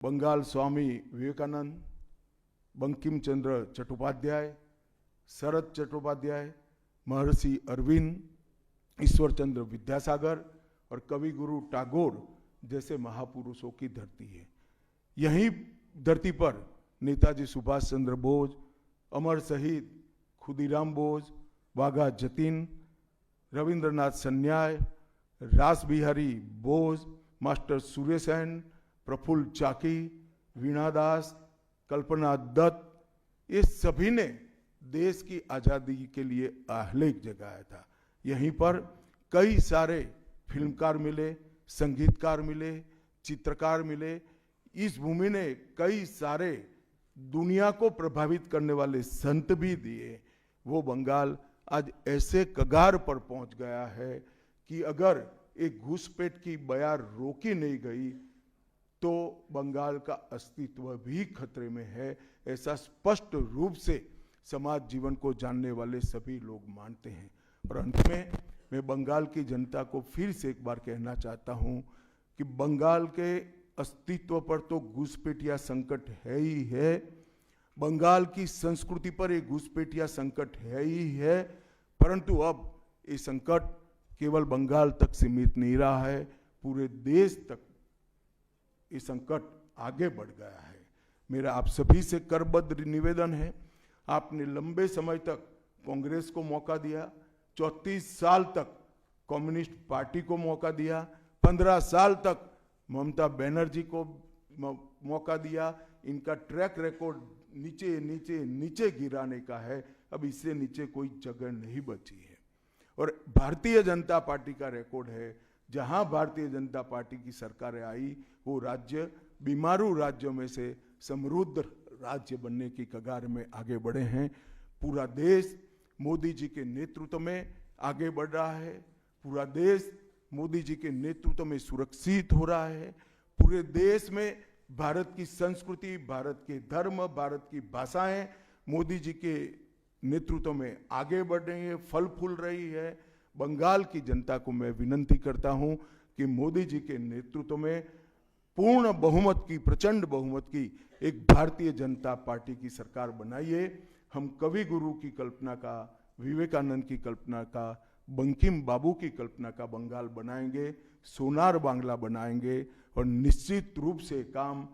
बंगाल स्वामी विवेकानंद, बंकिम चंद्र चट्टोपाध्याय, शरद चट्टोपाध्याय, महर्षि अरविंद, ईश्वर चंद्र विद्यासागर और कवि गुरु टैगोर जैसे महापुरुषों की धरती है। यहीं धरती पर नेताजी सुभाष चंद्र बोस, अमर शहीद खुदीराम बोस, वाघा जतीन, रविंद्रनाथ सन्याल, रास बिहारी बोस, मास्टर सुरेश सेन, प्रफुल्ल चाकी, वीणा दास, कल्पना दत्त, ये सभी ने देश की आज़ादी के लिए आह्लेख जगाया था। यहीं पर कई सारे फिल्मकार मिले, संगीतकार मिले, चित्रकार मिले। इस भूमि ने कई सारे दुनिया को प्रभावित करने वाले संत भी दिए। वो बंगाल आज ऐसे कगार पर पहुंच गया है कि अगर एक घुसपैठ की बयार रोकी नहीं गई तो बंगाल का अस्तित्व भी खतरे में है। ऐसा स्पष्ट रूप से समाज जीवन को जानने वाले सभी लोग मानते हैं। और अंत में मैं बंगाल की जनता को फिर से एक बार कहना चाहता हूं कि बंगाल के अस्तित्व पर तो घुसपैठिया संकट है ही है, बंगाल की संस्कृति पर एक घुसपैठिया संकट है ही है, परंतु अब ये संकट केवल बंगाल तक सीमित नहीं रहा है, पूरे देश तक ये संकट आगे बढ़ गया है। मेरा आप सभी से करबद्ध निवेदन है, आपने लंबे समय तक कांग्रेस को मौका दिया, 34 साल तक कम्युनिस्ट पार्टी को मौका दिया, 15 साल तक ममता बनर्जी को मौका दिया। इनका ट्रैक रिकॉर्ड नीचे नीचे नीचे गिराने का है, अब इससे नीचे कोई जगह नहीं बची है। और भारतीय जनता पार्टी का रिकॉर्ड है, जहां भारतीय जनता पार्टी की सरकारें आई वो राज्य बीमारू राज्यों में से समृद्ध राज्य बनने की कगार में आगे बढ़े हैं। पूरा देश मोदी जी के नेतृत्व में आगे बढ़ रहा है, पूरा देश मोदी जी के नेतृत्व में सुरक्षित हो रहा है। पूरे देश में भारत की संस्कृति, भारत के धर्म, भारत की भाषाएं मोदी जी के नेतृत्व में आगे बढ़ रही है, फल फूल रही है। बंगाल की जनता को मैं विनती करता हूं कि मोदी जी के नेतृत्व में पूर्ण बहुमत की, प्रचंड बहुमत की एक भारतीय जनता पार्टी की सरकार बनाइए। हम कवि गुरु की कल्पना का, विवेकानंद की कल्पना का, बंकिम बाबू की कल्पना का बंगाल बनाएंगे, सोनार बांग्ला बनाएंगे और निश्चित रूप से काम